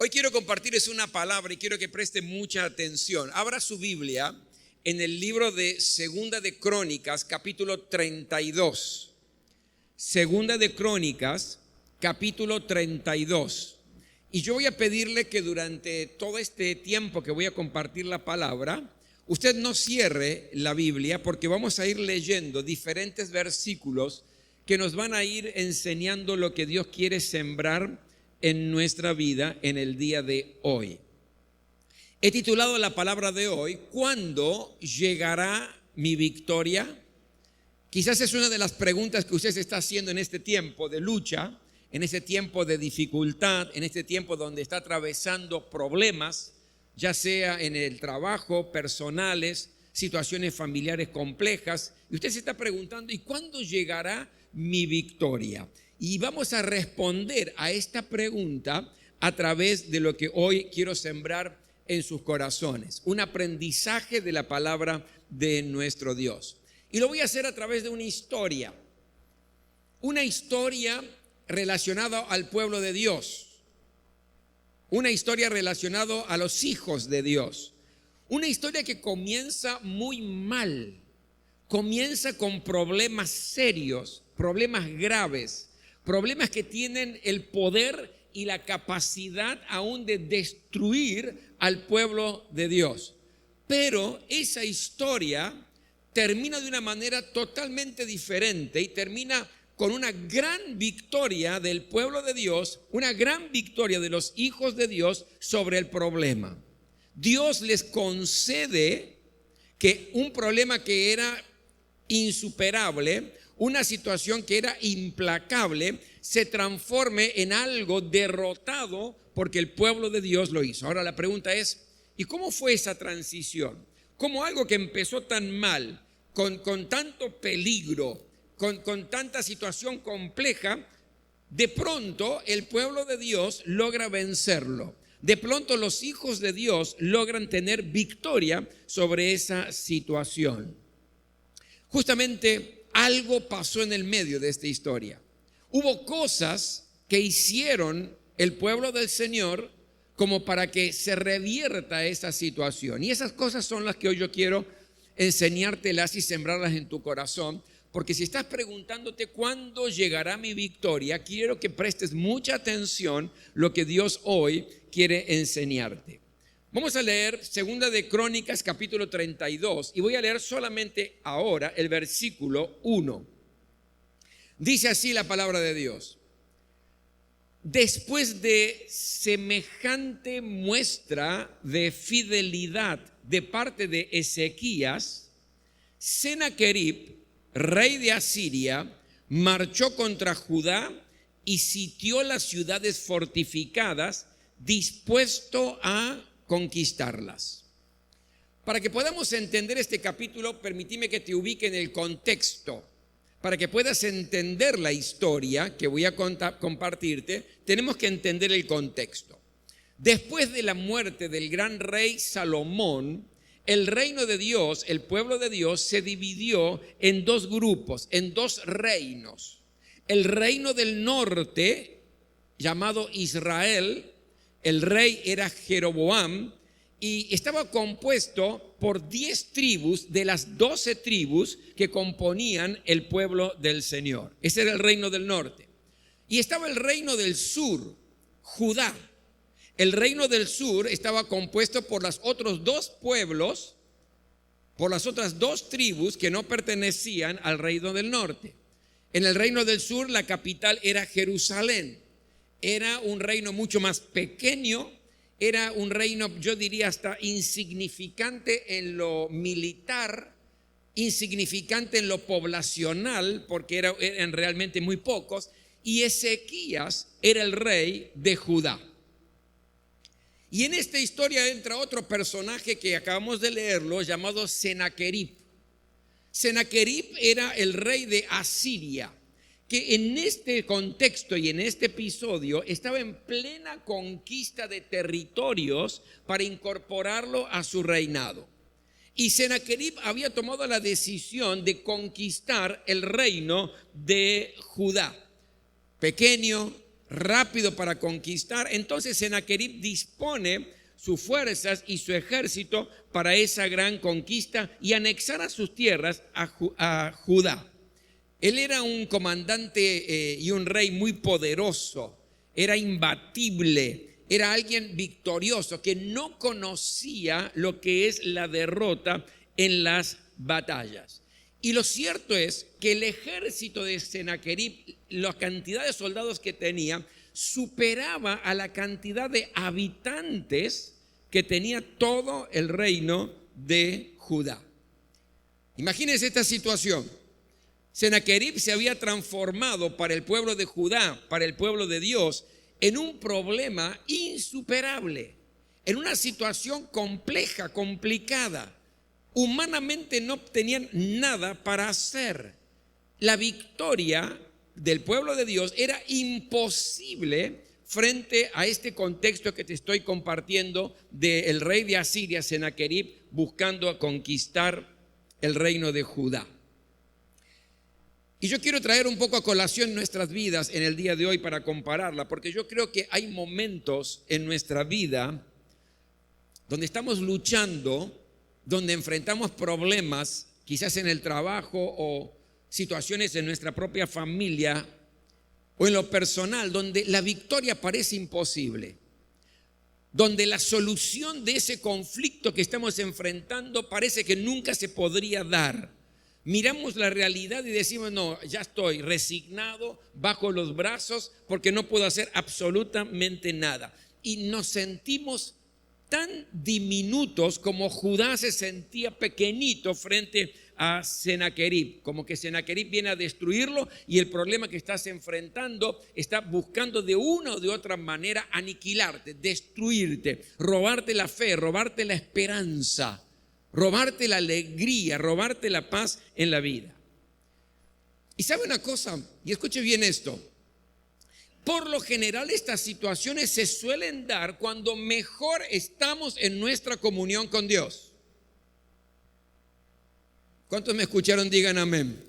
Hoy quiero compartirles una palabra y quiero que preste mucha atención. Abra su Biblia en el libro de Segunda de Crónicas, capítulo 32. Segunda de Crónicas, capítulo 32. Y yo voy a pedirle que durante todo este tiempo que voy a compartir la palabra, usted no cierre la Biblia, porque vamos a ir leyendo diferentes versículos que nos van a ir enseñando lo que Dios quiere sembrar en nuestra vida en el día de hoy. He titulado la palabra de hoy, ¿cuándo llegará mi victoria? Quizás es una de las preguntas que usted se está haciendo en este tiempo de lucha, en este tiempo de dificultad, en este tiempo donde está atravesando problemas, ya sea en el trabajo, personales, situaciones familiares complejas. Y usted se está preguntando, ¿y cuándo llegará mi victoria? Y vamos a responder a esta pregunta a través de lo que hoy quiero sembrar en sus corazones. Un aprendizaje de la palabra de nuestro Dios. Y lo voy a hacer a través de una historia. Una historia relacionada al pueblo de Dios. Una historia relacionada a los hijos de Dios. Una historia que comienza muy mal. Comienza con problemas serios, problemas graves, problemas que tienen el poder y la capacidad aún de destruir al pueblo de Dios. Pero esa historia termina de una manera totalmente diferente y termina con una gran victoria del pueblo de Dios, una gran victoria de los hijos de Dios sobre el problema. Dios les concede que un problema que era insuperable, una situación que era implacable, se transforme en algo derrotado porque el pueblo de Dios lo hizo. Ahora la pregunta es, ¿y cómo fue esa transición? ¿Cómo algo que empezó tan mal, con tanto peligro, con tanta situación compleja, de pronto el pueblo de Dios logra vencerlo? De pronto los hijos de Dios logran tener victoria sobre esa situación. Justamente algo pasó en el medio de esta historia. Hubo cosas que hicieron el pueblo del Señor como para que se revierta esa situación. Y esas cosas son las que hoy yo quiero enseñártelas y sembrarlas en tu corazón. Porque si estás preguntándote cuándo llegará mi victoria, quiero que prestes mucha atención lo que Dios hoy quiere enseñarte. Vamos a leer Segunda de Crónicas capítulo 32 y voy a leer solamente ahora el versículo 1. Dice así la palabra de Dios. Después de semejante muestra de fidelidad de parte de Ezequías, Sennacherib, rey de Asiria, marchó contra Judá y sitió las ciudades fortificadas, dispuesto a conquistarlas. Para que podamos entender este capítulo, permíteme que te ubique en el contexto. Para que puedas entender la historia que voy a compartirte, tenemos que entender el contexto. Después de la muerte del gran rey Salomón, el reino de Dios, el pueblo de Dios, se dividió en dos grupos, en dos reinos. El reino del norte, llamado Israel, el rey era Jeroboam y estaba compuesto por 10 tribus de las 12 tribus que componían el pueblo del Señor. Ese era el reino del norte. Y estaba el reino del sur, Judá. El reino del sur estaba compuesto por los otros dos pueblos, por las otras dos tribus que no pertenecían al reino del norte. En el reino del sur la capital era Jerusalén. Era un reino mucho más pequeño, era un reino, yo diría, hasta insignificante en lo militar, insignificante en lo poblacional, porque eran realmente muy pocos, y Ezequías era el rey de Judá. Y en esta historia entra otro personaje que acabamos de leerlo, llamado Sennacherib. Sennacherib era el rey de Asiria, que en este contexto y en este episodio estaba en plena conquista de territorios para incorporarlo a su reinado. Y Sennacherib había tomado la decisión de conquistar el reino de Judá. Pequeño, rápido para conquistar. Entonces Sennacherib dispone sus fuerzas y su ejército para esa gran conquista y anexar a sus tierras a Judá. Él era un comandante y un rey muy poderoso, era imbatible, era alguien victorioso que no conocía lo que es la derrota en las batallas. Y lo cierto es que el ejército de Sennacherib, la cantidad de soldados que tenía, superaba a la cantidad de habitantes que tenía todo el reino de Judá. Imagínense esta situación. Sennacherib se había transformado para el pueblo de Judá, para el pueblo de Dios, en un problema insuperable, en una situación compleja, complicada. Humanamente no tenían nada para hacer. La victoria del pueblo de Dios era imposible frente a este contexto que te estoy compartiendo del rey de Asiria, Sennacherib, buscando conquistar el reino de Judá. Y yo quiero traer un poco a colación nuestras vidas en el día de hoy para compararla, porque yo creo que hay momentos en nuestra vida donde estamos luchando, donde enfrentamos problemas, quizás en el trabajo o situaciones en nuestra propia familia o en lo personal, donde la victoria parece imposible, donde la solución de ese conflicto que estamos enfrentando parece que nunca se podría dar. Miramos la realidad y decimos, no, ya estoy resignado, bajo los brazos porque no puedo hacer absolutamente nada. Y nos sentimos tan diminutos como Judá se sentía pequeñito frente a Sennacherib, como que Sennacherib viene a destruirlo y el problema que estás enfrentando está buscando de una o de otra manera aniquilarte, destruirte, robarte la fe, robarte la esperanza, robarte la alegría, robarte la paz en la vida. Y sabe una cosa, y escuche bien esto, por lo general estas situaciones se suelen dar cuando mejor estamos en nuestra comunión con Dios. ¿Cuántos me escucharon? Digan amén.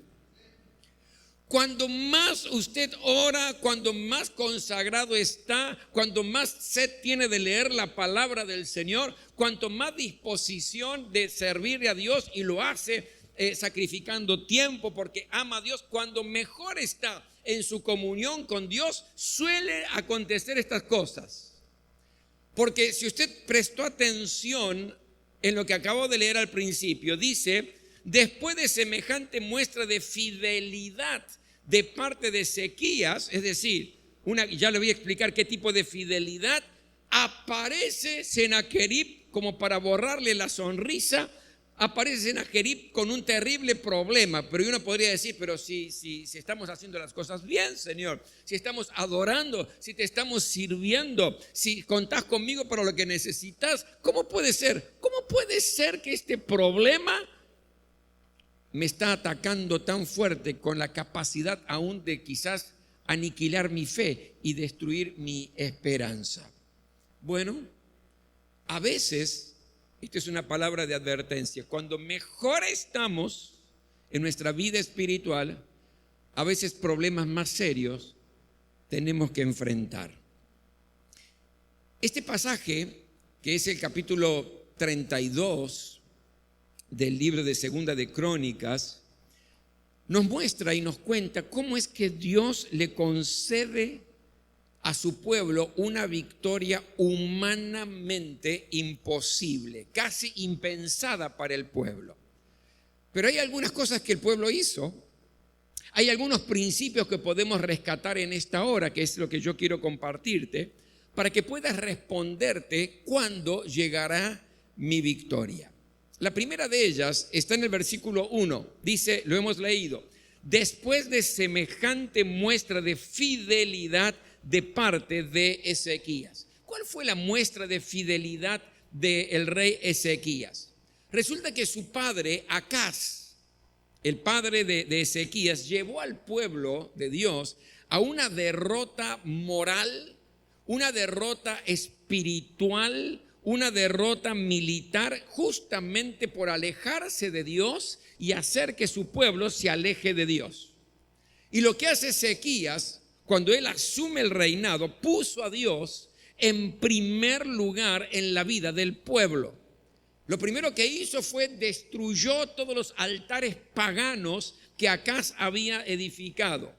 Cuando más usted ora, cuando más consagrado está, cuando más sed tiene de leer la palabra del Señor, cuanto más disposición de servirle a Dios y lo hace sacrificando tiempo porque ama a Dios, cuando mejor está en su comunión con Dios, suele acontecer estas cosas. Porque si usted prestó atención en lo que acabo de leer al principio, dice: después de semejante muestra de fidelidad de parte de Ezequías, es decir, ya le voy a explicar qué tipo de fidelidad, aparece Sennacherib como para borrarle la sonrisa, aparece Sennacherib con un terrible problema. Pero uno podría decir, pero si estamos haciendo las cosas bien, Señor, si estamos adorando, si te estamos sirviendo, si contás conmigo para lo que necesitas, ¿cómo puede ser? ¿Cómo puede ser que este problema me está atacando tan fuerte con la capacidad aún de quizás aniquilar mi fe y destruir mi esperanza? Bueno, a veces, esta es una palabra de advertencia, cuando mejor estamos en nuestra vida espiritual, a veces problemas más serios tenemos que enfrentar. Este pasaje, que es el capítulo 32 del libro de Segunda de Crónicas, nos muestra y nos cuenta cómo es que Dios le concede a su pueblo una victoria humanamente imposible, casi impensada para el pueblo. Pero hay algunas cosas que el pueblo hizo, hay algunos principios que podemos rescatar en esta hora, que es lo que yo quiero compartirte, para que puedas responderte cuándo llegará mi victoria. La primera de ellas está en el versículo 1, dice, lo hemos leído: después de semejante muestra de fidelidad de parte de Ezequías. ¿Cuál fue la muestra de fidelidad del rey Ezequías? Resulta que su padre, Acaz, el padre de Ezequías, llevó al pueblo de Dios a una derrota moral, una derrota espiritual, una derrota militar, justamente por alejarse de Dios y hacer que su pueblo se aleje de Dios. Y lo que hace Ezequías, cuando él asume el reinado, puso a Dios en primer lugar en la vida del pueblo. Lo primero que hizo fue destruyó todos los altares paganos que Acaz había edificado.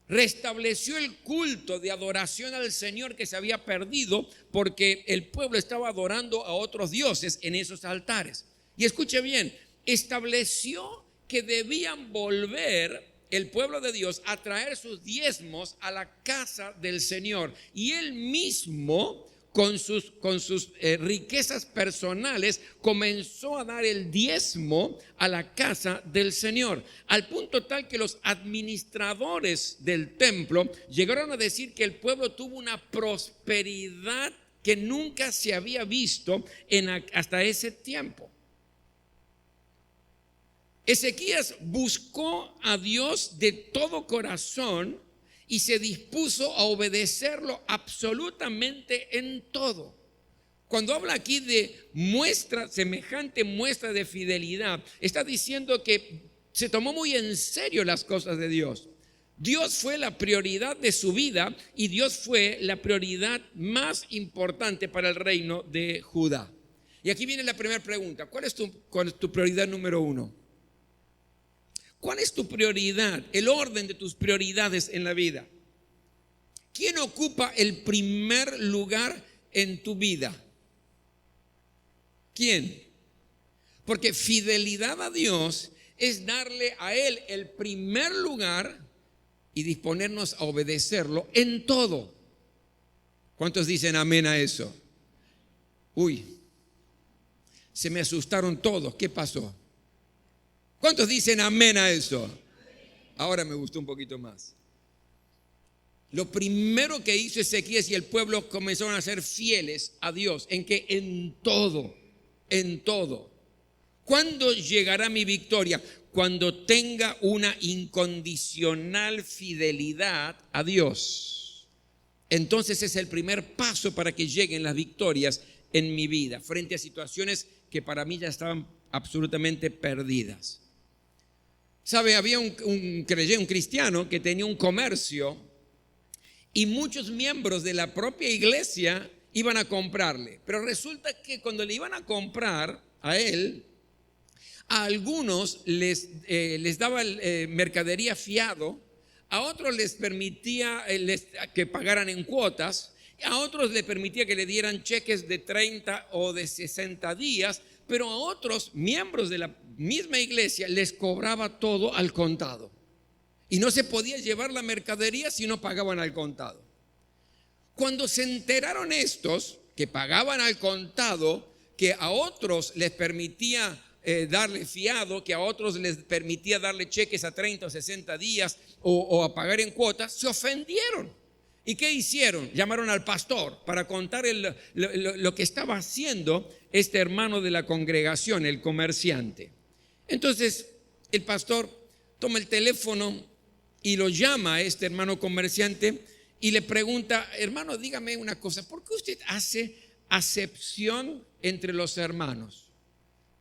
Restableció el culto de adoración al Señor que se había perdido porque el pueblo estaba adorando a otros dioses en esos altares. Y escuche bien, estableció que debían volver el pueblo de Dios a traer sus diezmos a la casa del Señor. Y él mismo, con sus riquezas personales, comenzó a dar el diezmo a la casa del Señor, al punto tal que los administradores del templo llegaron a decir que el pueblo tuvo una prosperidad que nunca se había visto hasta ese tiempo. Ezequías buscó a Dios de todo corazón y se dispuso a obedecerlo absolutamente en todo. Cuando habla aquí de semejante muestra de fidelidad, está diciendo que se tomó muy en serio las cosas de Dios. Dios fue la prioridad de su vida y Dios fue la prioridad más importante para el reino de Judá. Y aquí viene la primera pregunta: ¿cuál es tu prioridad número uno? ¿Cuál es tu prioridad? El orden de tus prioridades en la vida. ¿Quién ocupa el primer lugar en tu vida? ¿Quién? Porque fidelidad a Dios es darle a Él el primer lugar y disponernos a obedecerlo en todo. ¿Cuántos dicen amén a eso? Uy, se me asustaron todos. ¿Qué pasó? ¿Cuántos dicen amén a eso? Ahora me gustó un poquito más. Lo primero que hizo Ezequías y el pueblo comenzaron a ser fieles a Dios. ¿En qué? En todo, en todo. ¿Cuándo llegará mi victoria? Cuando tenga una incondicional fidelidad a Dios. Entonces es el primer paso para que lleguen las victorias en mi vida, frente a situaciones que para mí ya estaban absolutamente perdidas. ¿Sabe? Había un cristiano que tenía un comercio y muchos miembros de la propia iglesia iban a comprarle. Pero resulta que cuando le iban a comprar a él, a algunos les daba mercadería fiado, a otros les permitía que pagaran en cuotas, a otros les permitía que le dieran cheques de 30 o de 60 días, pero a otros miembros de la misma iglesia les cobraba todo al contado. Y no se podía llevar la mercadería si no pagaban al contado. Cuando se enteraron estos que pagaban al contado, que a otros les permitía darle fiado, que a otros les permitía darle cheques a 30 o 60 días o a pagar en cuotas, se ofendieron. ¿Y qué hicieron? Llamaron al pastor para contar lo que estaba haciendo este hermano de la congregación, el comerciante. Entonces el pastor toma el teléfono y lo llama a este hermano comerciante y le pregunta: hermano, dígame una cosa, ¿por qué usted hace acepción entre los hermanos?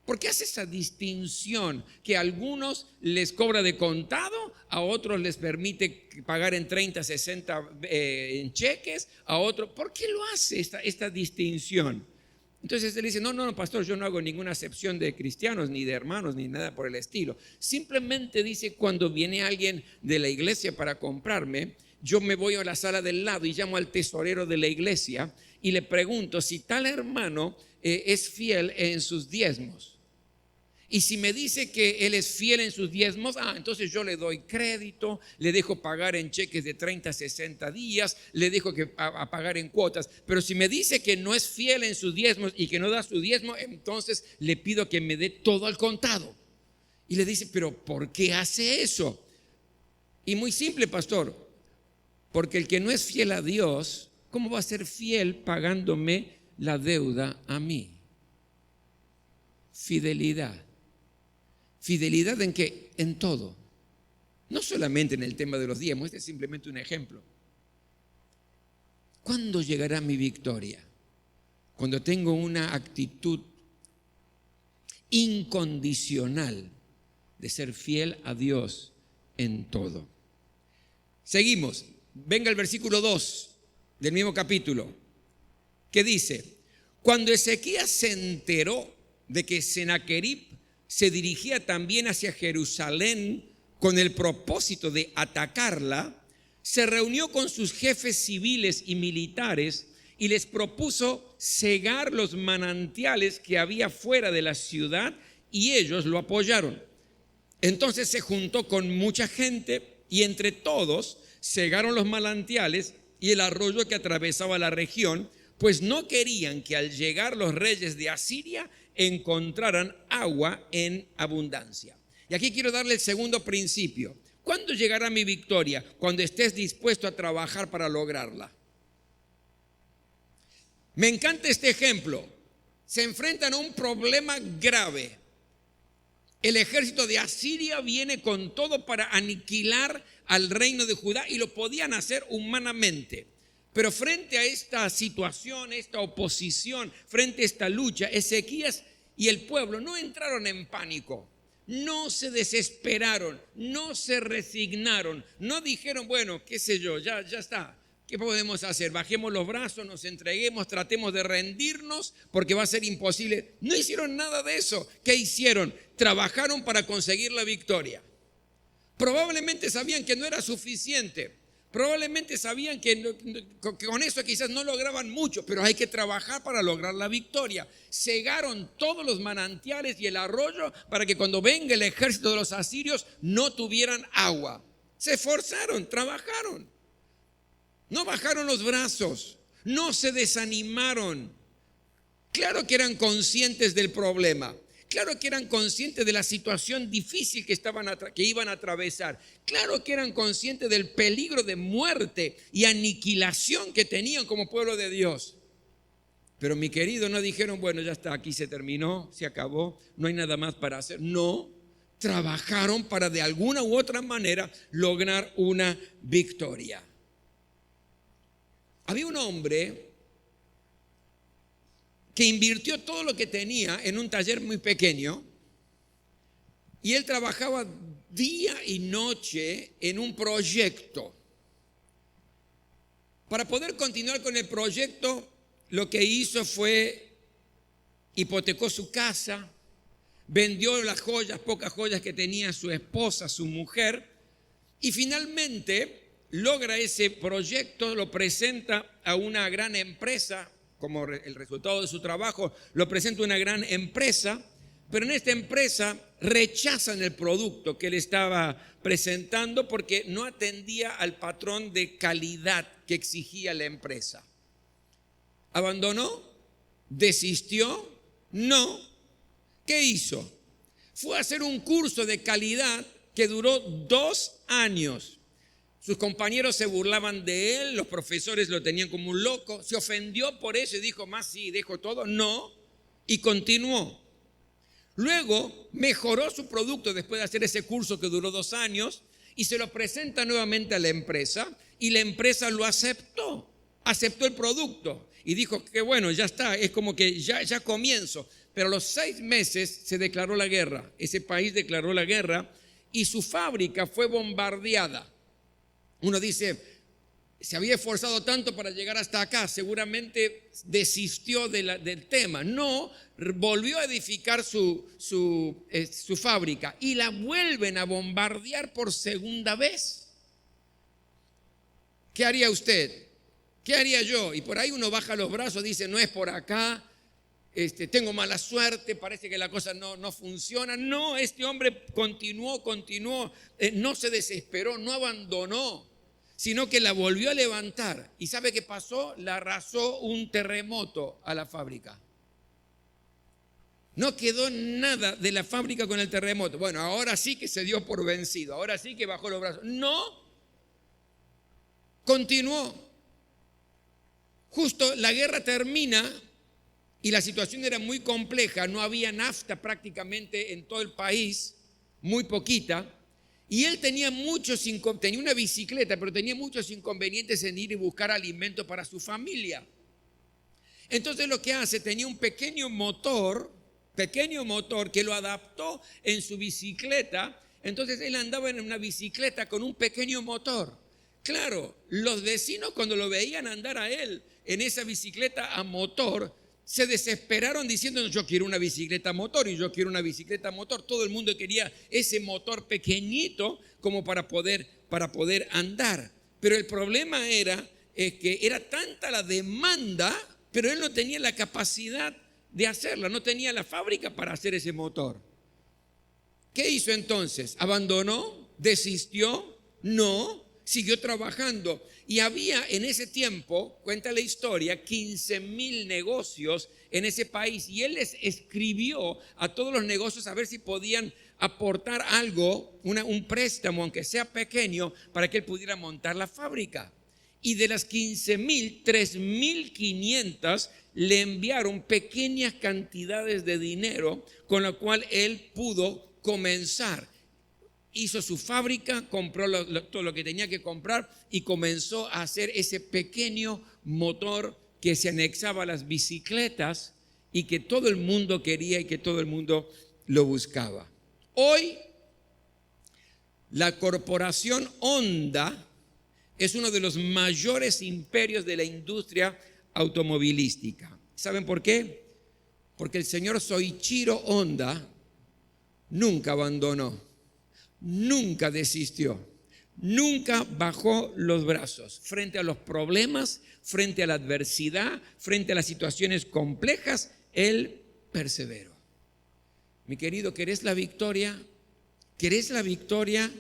¿Por qué hace esa distinción que a algunos les cobra de contado, a otros les permite pagar en 30, 60 en cheques, a otros? ¿Por qué lo hace esta distinción? Entonces él dice: no, pastor, yo no hago ninguna acepción de cristianos, ni de hermanos, ni nada por el estilo. Simplemente dice, cuando viene alguien de la iglesia para comprarme, yo me voy a la sala del lado y llamo al tesorero de la iglesia y le pregunto si tal hermano es fiel en sus diezmos. Y si me dice que él es fiel en sus diezmos, entonces yo le doy crédito, le dejo pagar en cheques de 30 a 60 días, le dejo a pagar en cuotas. Pero si me dice que no es fiel en sus diezmos y que no da su diezmo, entonces le pido que me dé todo al contado. Y le dice: pero ¿por qué hace eso? Y muy simple, pastor, porque el que no es fiel a Dios, ¿cómo va a ser fiel pagándome la deuda a mí? Fidelidad. ¿Fidelidad en qué? En todo. No solamente en el tema de los diezmos, este es simplemente un ejemplo. ¿Cuándo llegará mi victoria? Cuando tengo una actitud incondicional de ser fiel a Dios en todo. Seguimos. venga el versículo 2 del mismo capítulo, que dice: cuando Ezequías se enteró de que Sennacherib se dirigía también hacia Jerusalén con el propósito de atacarla, se reunió con sus jefes civiles y militares y les propuso cegar los manantiales que había fuera de la ciudad, y ellos lo apoyaron. Entonces se juntó con mucha gente y entre todos cegaron los manantiales y el arroyo que atravesaba la región, pues no querían que al llegar los reyes de Asiria encontraran agua en abundancia. Y aquí quiero darle el segundo principio. ¿Cuándo llegará mi victoria? Cuando estés dispuesto a trabajar para lograrla. Me encanta este ejemplo. Se enfrentan a un problema grave. El ejército de Asiria viene con todo para aniquilar al reino de Judá, y lo podían hacer humanamente. Pero frente a esta situación, esta oposición, frente a esta lucha, Ezequías y el pueblo no entraron en pánico, no se desesperaron, no se resignaron, no dijeron, bueno, qué sé yo, ya está, ¿qué podemos hacer? Bajemos los brazos, nos entreguemos, tratemos de rendirnos porque va a ser imposible. No hicieron nada de eso. ¿Qué hicieron? Trabajaron para conseguir la victoria. Probablemente sabían que no era suficiente. Probablemente sabían que con eso quizás no lograban mucho, pero hay que trabajar para lograr la victoria. Cegaron todos los manantiales y el arroyo para que cuando venga el ejército de los asirios no tuvieran agua. Se esforzaron, trabajaron. No bajaron los brazos, no se desanimaron. Claro que eran conscientes del problema. Claro que eran conscientes de la situación difícil que iban a atravesar. Claro que eran conscientes del peligro de muerte y aniquilación que tenían como pueblo de Dios. Pero mi querido, no dijeron, bueno, ya está, aquí se terminó, se acabó, no hay nada más para hacer. No, trabajaron para de alguna u otra manera lograr una victoria. Había un hombre que invirtió todo lo que tenía en un taller muy pequeño, y él trabajaba día y noche en un proyecto. Para poder continuar con el proyecto, lo que hizo fue hipotecó su casa, vendió las joyas, pocas joyas que tenía su esposa, su mujer, y finalmente logra ese proyecto, lo presenta a una gran empresa. Como el resultado de su trabajo, lo presenta una gran empresa, pero en esta empresa rechazan el producto que él estaba presentando porque no atendía al patrón de calidad que exigía la empresa. ¿Abandonó? ¿Desistió? No. ¿Qué hizo? Fue a hacer un curso de calidad que duró 2 años. Sus compañeros se burlaban de él, los profesores lo tenían como un loco. Se ofendió por eso y dijo, más sí, dejo todo. No, y continuó. Luego mejoró su producto después de hacer ese curso que duró 2 años y se lo presenta nuevamente a la empresa, y la empresa lo aceptó el producto y dijo que bueno, ya está, es como que ya comienzo. Pero a los 6 meses se declaró la guerra, ese país declaró la guerra y su fábrica fue bombardeada. Uno dice, se había esforzado tanto para llegar hasta acá, seguramente desistió del tema. No, volvió a edificar su fábrica y la vuelven a bombardear por segunda vez. ¿Qué haría usted? ¿Qué haría yo? Y por ahí uno baja los brazos, dice, no es por acá, tengo mala suerte, parece que la cosa no funciona. No, este hombre continuó, no se desesperó, no abandonó, sino que la volvió a levantar. ¿Y sabe qué pasó? La arrasó un terremoto a la fábrica. No quedó nada de la fábrica con el terremoto. Bueno, ahora sí que se dio por vencido, ahora sí que bajó los brazos. No, continuó. Justo la guerra termina y la situación era muy compleja, no había nafta prácticamente en todo el país, muy poquita. Y él tenía una bicicleta, pero tenía muchos inconvenientes en ir y buscar alimento para su familia. Entonces lo que hace, tenía un pequeño motor que lo adaptó en su bicicleta. Entonces él andaba en una bicicleta con un pequeño motor. Claro, los vecinos cuando lo veían andar a él en esa bicicleta a motor, se desesperaron diciendo: yo quiero una bicicleta a motor y yo quiero una bicicleta a motor. Todo el mundo quería ese motor pequeñito como para poder andar. Pero el problema era que era tanta la demanda, pero él no tenía la capacidad de hacerla, no tenía la fábrica para hacer ese motor. ¿Qué hizo entonces? ¿Abandonó? ¿Desistió? No, siguió trabajando. Y había en ese tiempo, cuenta la historia, 15,000 negocios en ese país. Y él les escribió a todos los negocios a ver si podían aportar algo, un préstamo, aunque sea pequeño, para que él pudiera montar la fábrica. Y de las 15,000, 3,500 le enviaron pequeñas cantidades de dinero, con lo cual él pudo comenzar. Hizo su fábrica, compró todo lo que tenía que comprar y comenzó a hacer ese pequeño motor que se anexaba a las bicicletas y que todo el mundo quería y que todo el mundo lo buscaba. Hoy, la corporación Honda es uno de los mayores imperios de la industria automovilística. ¿Saben por qué? Porque el señor Soichiro Honda nunca abandonó, nunca desistió, nunca bajó los brazos frente a los problemas, frente a la adversidad, frente a las situaciones complejas. Él perseveró. Mi querido, ¿querés la victoria? ¿Querés la victoria?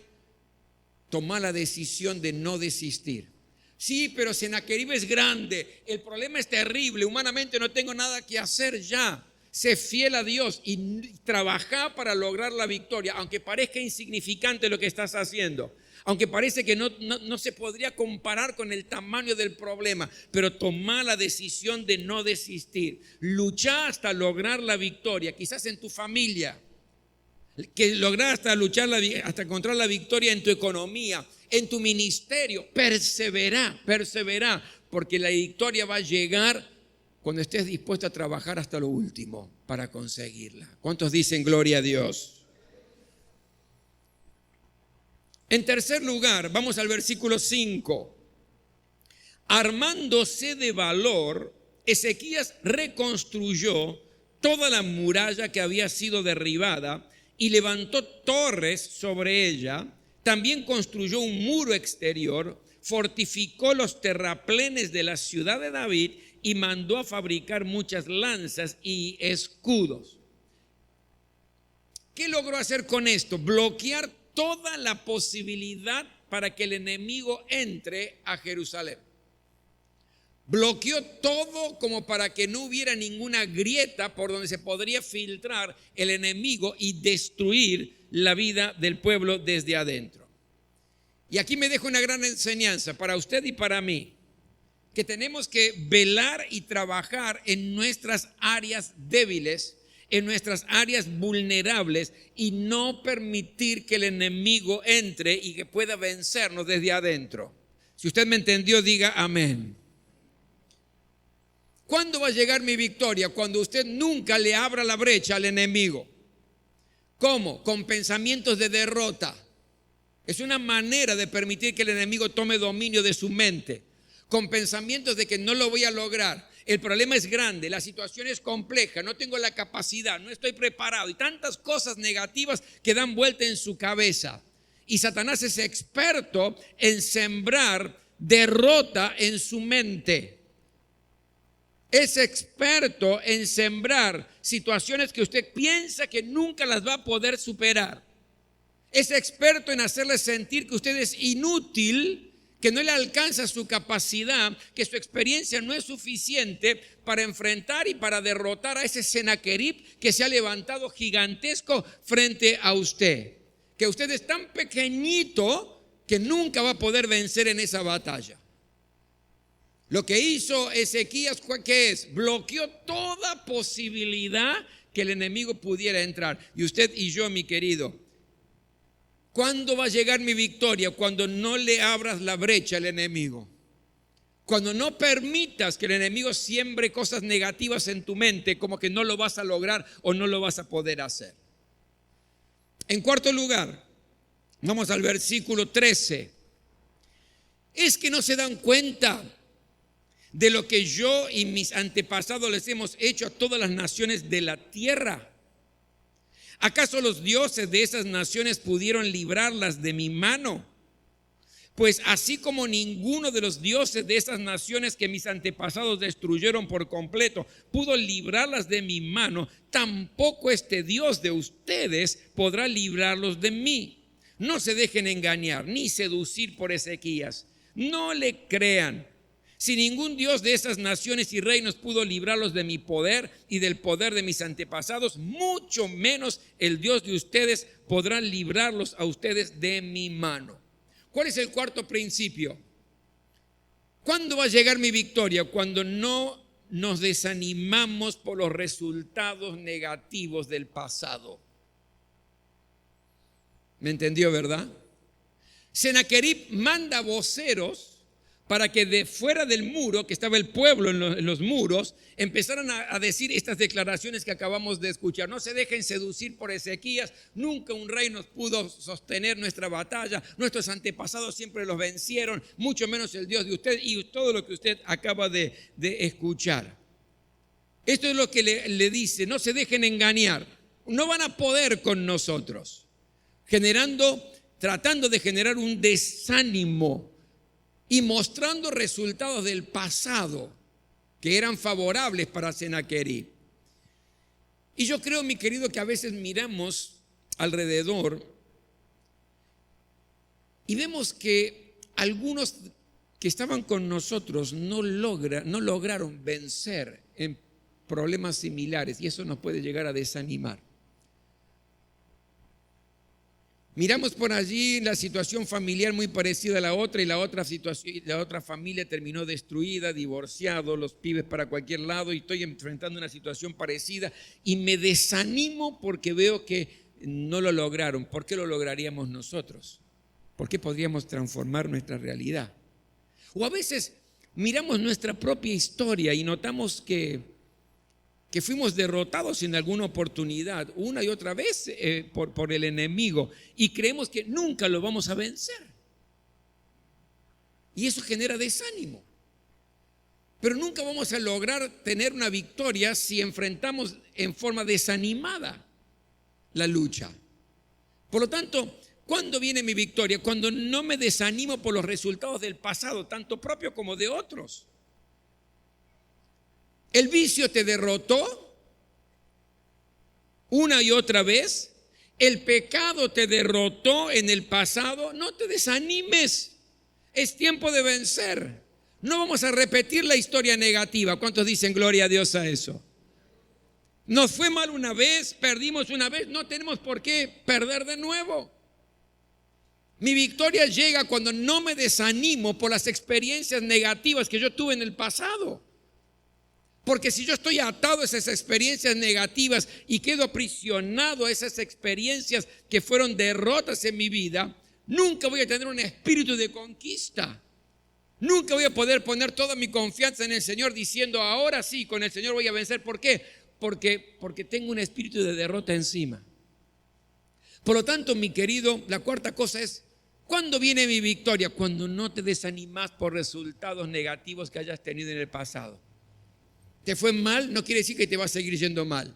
Toma la decisión de no desistir. Sí, pero Sennacherib es grande, el problema es terrible, humanamente no tengo nada que hacer ya. Sé fiel a Dios y trabaja para lograr la victoria, aunque parezca insignificante lo que estás haciendo, aunque parece que no se podría comparar con el tamaño del problema, pero toma la decisión de no desistir. Lucha hasta lograr la victoria, quizás en tu familia, que lograr hasta encontrar la victoria en tu economía, en tu ministerio. Persevera, porque la victoria va a llegar cuando estés dispuesto a trabajar hasta lo último para conseguirla. ¿Cuántos dicen gloria a Dios? En tercer lugar, vamos al versículo 5. Armándose de valor, Ezequías reconstruyó toda la muralla que había sido derribada y levantó torres sobre ella. También construyó un muro exterior, fortificó los terraplenes de la ciudad de David y mandó a fabricar muchas lanzas y escudos. ¿Qué logró hacer con esto? Bloquear toda la posibilidad para que el enemigo entre a Jerusalén. Bloqueó todo como para que no hubiera ninguna grieta por donde se podría filtrar el enemigo y destruir la vida del pueblo desde adentro. Y aquí me dejo una gran enseñanza para usted y para mí, que tenemos que velar y trabajar en nuestras áreas débiles, en nuestras áreas vulnerables, y no permitir que el enemigo entre y que pueda vencernos desde adentro. Si usted me entendió, diga amén. ¿Cuándo va a llegar mi victoria? Cuando usted nunca le abra la brecha al enemigo. ¿Cómo? Con pensamientos de derrota. Es una manera de permitir que el enemigo tome dominio de su mente, con pensamientos de que no lo voy a lograr. El problema es grande, la situación es compleja, no tengo la capacidad, no estoy preparado, y tantas cosas negativas que dan vuelta en su cabeza. Y Satanás es experto en sembrar derrota en su mente. Es experto en sembrar situaciones que usted piensa que nunca las va a poder superar. Es experto en hacerle sentir que usted es inútil, que no le alcanza su capacidad, que su experiencia no es suficiente para enfrentar y para derrotar a ese Sennacherib que se ha levantado gigantesco frente a usted. Que usted es tan pequeñito que nunca va a poder vencer en esa batalla. Lo que hizo Ezequías, ¿qué es? Bloqueó toda posibilidad que el enemigo pudiera entrar. Y usted y yo, mi querido, ¿cuándo va a llegar mi victoria? Cuando no le abras la brecha al enemigo. Cuando no permitas que el enemigo siembre cosas negativas en tu mente, como que no lo vas a lograr o no lo vas a poder hacer. En cuarto lugar, vamos al versículo 13. ¿Es que no se dan cuenta de lo que yo y mis antepasados les hemos hecho a todas las naciones de la tierra? ¿Acaso los dioses de esas naciones pudieron librarlas de mi mano? Pues así como ninguno de los dioses de esas naciones que mis antepasados destruyeron por completo pudo librarlas de mi mano, tampoco este Dios de ustedes podrá librarlos de mí. No se dejen engañar ni seducir por Ezequías. No le crean. Si ningún Dios de esas naciones y reinos pudo librarlos de mi poder y del poder de mis antepasados, mucho menos el Dios de ustedes podrá librarlos a ustedes de mi mano. ¿Cuál es el cuarto principio? ¿Cuándo va a llegar mi victoria? Cuando no nos desanimamos por los resultados negativos del pasado. ¿Me entendió, verdad? Sennacherib manda voceros para que de fuera del muro, que estaba el pueblo en los muros, empezaran a decir estas declaraciones que acabamos de escuchar. No se dejen seducir por Ezequías, nunca un rey nos pudo sostener nuestra batalla, nuestros antepasados siempre los vencieron, mucho menos el Dios de usted, y todo lo que usted acaba de escuchar. Esto es lo que le dice: no se dejen engañar, no van a poder con nosotros, tratando de generar un desánimo y mostrando resultados del pasado que eran favorables para Sennacherib. Y yo creo, mi querido, que a veces miramos alrededor y vemos que algunos que estaban con nosotros no lograron vencer en problemas similares, y eso nos puede llegar a desanimar. Miramos por allí la situación familiar muy parecida a la otra, y la otra familia terminó destruida, divorciado, los pibes para cualquier lado, y estoy enfrentando una situación parecida y me desanimo porque veo que no lo lograron. ¿Por qué lo lograríamos nosotros? ¿Por qué podríamos transformar nuestra realidad? O a veces miramos nuestra propia historia y notamos que fuimos derrotados en alguna oportunidad, una y otra vez por el enemigo, y creemos que nunca lo vamos a vencer. Y eso genera desánimo. Pero nunca vamos a lograr tener una victoria si enfrentamos en forma desanimada la lucha. Por lo tanto, ¿cuándo viene mi victoria? Cuando no me desanimo por los resultados del pasado, tanto propio como de otros. ¿El vicio te derrotó una y otra vez? ¿El pecado te derrotó en el pasado? No te desanimes. Es tiempo de vencer. No vamos a repetir la historia negativa. ¿Cuántos dicen gloria a Dios a eso? Nos fue mal una vez, perdimos una vez, no tenemos por qué perder de nuevo. Mi victoria llega cuando no me desanimo por las experiencias negativas que yo tuve en el pasado. Porque si yo estoy atado a esas experiencias negativas y quedo aprisionado a esas experiencias que fueron derrotas en mi vida, nunca voy a tener un espíritu de conquista. Nunca voy a poder poner toda mi confianza en el Señor diciendo: ahora sí, con el Señor voy a vencer. ¿Por qué? Porque tengo un espíritu de derrota encima. Por lo tanto, mi querido, la cuarta cosa es: ¿cuándo viene mi victoria? Cuando no te desanimas por resultados negativos que hayas tenido en el pasado. ¿Te fue mal? No quiere decir que te va a seguir yendo mal.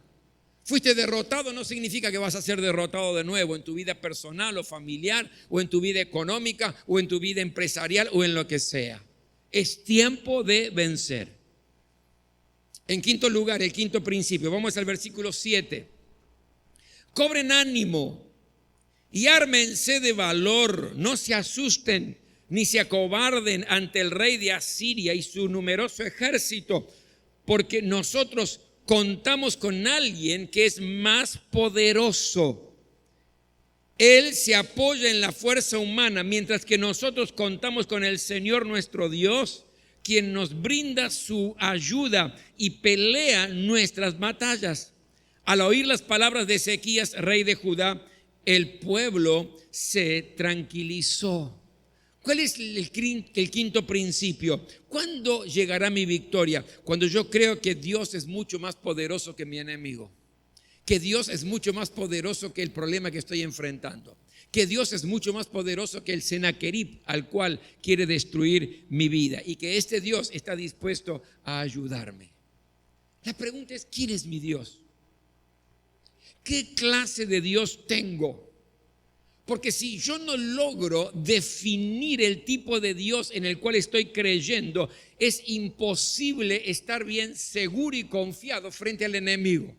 Fuiste derrotado, no significa que vas a ser derrotado de nuevo en tu vida personal o familiar, o en tu vida económica, o en tu vida empresarial, o en lo que sea. Es tiempo de vencer. En quinto lugar, el quinto principio, vamos al versículo 7. Cobren ánimo y ármense de valor, no se asusten ni se acobarden ante el rey de Asiria y su numeroso ejército, porque nosotros contamos con alguien que es más poderoso. Él se apoya en la fuerza humana, mientras que nosotros contamos con el Señor nuestro Dios, quien nos brinda su ayuda y pelea nuestras batallas. Al oír las palabras de Ezequías, rey de Judá, el pueblo se tranquilizó. ¿Cuál es el quinto principio? ¿Cuándo llegará mi victoria? Cuando yo creo que Dios es mucho más poderoso que mi enemigo, que Dios es mucho más poderoso que el problema que estoy enfrentando, que Dios es mucho más poderoso que el Sennacherib al cual quiere destruir mi vida y que este Dios está dispuesto a ayudarme. La pregunta es, ¿quién es mi Dios? ¿Qué clase de Dios tengo? Porque si yo no logro definir el tipo de Dios en el cual estoy creyendo, es imposible estar bien seguro y confiado frente al enemigo.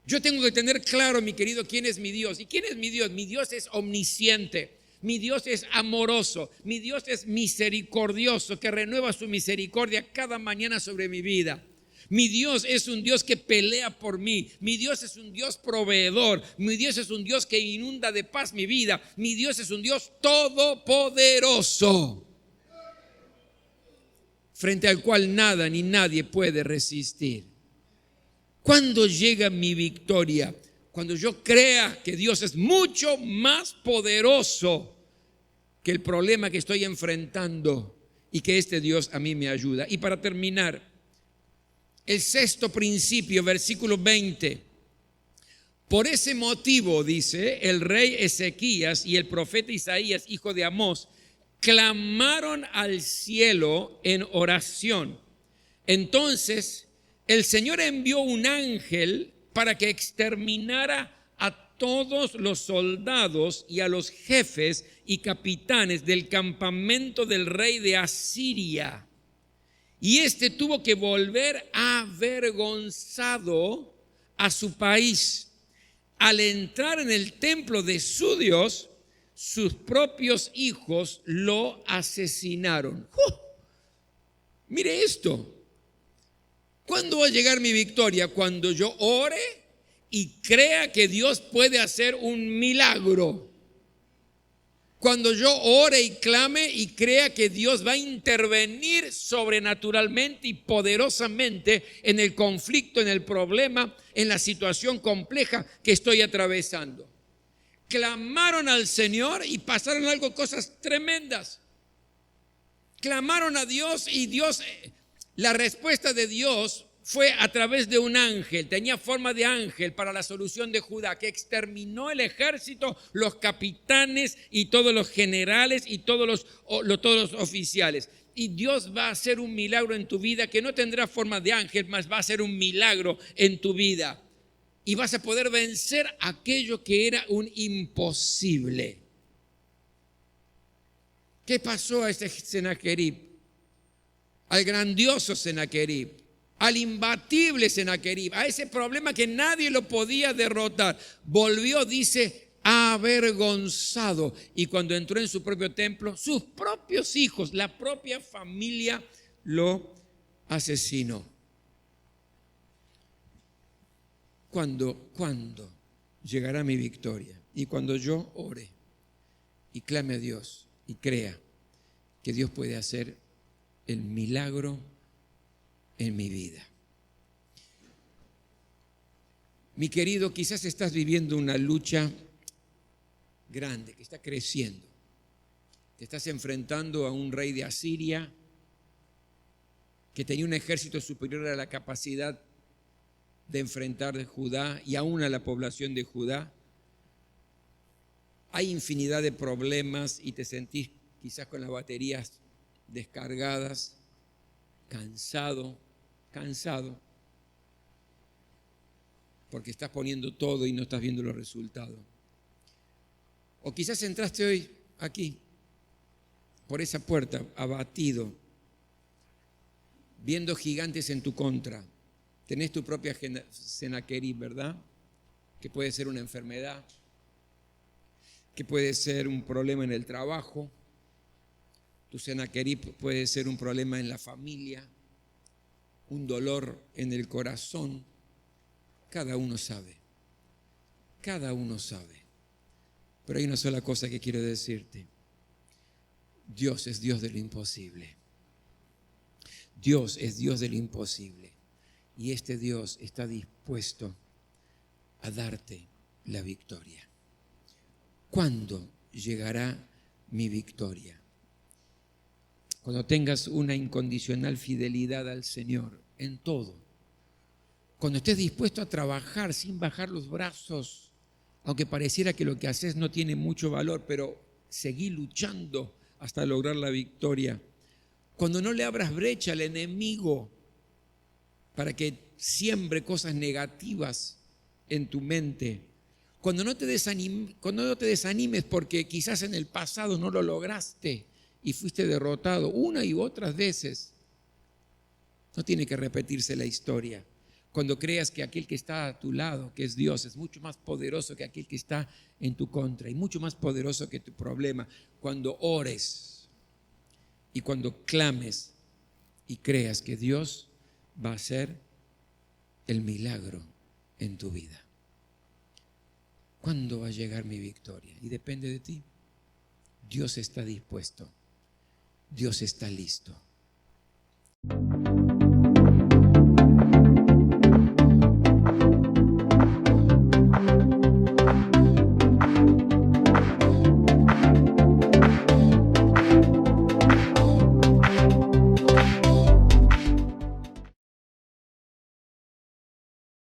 Yo tengo que tener claro, mi querido, quién es mi Dios. ¿Y quién es mi Dios? Mi Dios es omnisciente, mi Dios es amoroso, mi Dios es misericordioso, que renueva su misericordia cada mañana sobre mi vida. Mi Dios es un Dios que pelea por mí. Mi Dios es un Dios proveedor. Mi Dios es un Dios que inunda de paz mi vida. Mi Dios es un Dios todopoderoso, frente al cual nada ni nadie puede resistir. ¿Cuándo llega mi victoria? Cuando yo crea que Dios es mucho más poderoso que el problema que estoy enfrentando y que este Dios a mí me ayuda. Y para terminar, el sexto principio, versículo 20. Por ese motivo, dice, el rey Ezequías y el profeta Isaías, hijo de Amós, clamaron al cielo en oración. Entonces el Señor envió un ángel para que exterminara a todos los soldados y a los jefes y capitanes del campamento del rey de Asiria. Y este tuvo que volver avergonzado a su país. Al entrar en el templo de su Dios, sus propios hijos lo asesinaron. Mire esto. ¿Cuándo va a llegar mi victoria? Cuando yo ore y crea que Dios puede hacer un milagro. Cuando yo ore y clame y crea que Dios va a intervenir sobrenaturalmente y poderosamente en el conflicto, en el problema, en la situación compleja que estoy atravesando. Clamaron al Señor y pasaron cosas tremendas. Clamaron a Dios y Dios, la respuesta de Dios fue a través de un ángel, tenía forma de ángel para la solución de Judá, que exterminó el ejército, los capitanes y todos los generales y todos los oficiales. Y Dios va a hacer un milagro en tu vida que no tendrá forma de ángel, mas va a ser un milagro en tu vida. Y vas a poder vencer aquello que era un imposible. ¿Qué pasó a ese Sennacherib? Al grandioso Sennacherib, al imbatible Sennacherib, a ese problema que nadie lo podía derrotar. Volvió, dice, avergonzado. Y cuando entró en su propio templo, sus propios hijos, la propia familia lo asesinó. ¿Cuándo llegará mi victoria? Y cuando yo ore y clame a Dios y crea que Dios puede hacer el milagro en mi vida. Mi querido, quizás estás viviendo una lucha grande que está creciendo. Te estás enfrentando a un rey de Asiria que tenía un ejército superior a la capacidad de enfrentar a Judá y aún a la población de Judá. Hay infinidad de problemas y te sentís quizás con las baterías descargadas, cansado, porque estás poniendo todo y no estás viendo los resultados. O quizás entraste hoy aquí, por esa puerta, abatido, viendo gigantes en tu contra. Tenés tu propia Sennacherib, ¿verdad? Que puede ser una enfermedad, que puede ser un problema en el trabajo. Tu Sennacherib puede ser un problema en la familia, un dolor en el corazón. Cada uno sabe. Pero hay una sola cosa que quiero decirte. Dios es Dios de lo imposible. Dios es Dios de lo imposible. Y este Dios está dispuesto a darte la victoria. ¿Cuándo llegará mi victoria? Cuando tengas una incondicional fidelidad al Señor en todo. Cuando estés dispuesto a trabajar sin bajar los brazos, aunque pareciera que lo que haces no tiene mucho valor, pero seguí luchando hasta lograr la victoria. Cuando no le abras brecha al enemigo para que siembre cosas negativas en tu mente. Cuando no te desanimes porque quizás en el pasado no lo lograste y fuiste derrotado una y otras veces. No tiene que repetirse la historia. Cuando creas que aquel que está a tu lado, que es Dios, es mucho más poderoso que aquel que está en tu contra y mucho más poderoso que tu problema. Cuando ores y cuando clames y creas que Dios va a hacer el milagro en tu vida. ¿Cuándo va a llegar mi victoria? Y depende de ti. Dios está dispuesto. Dios está listo.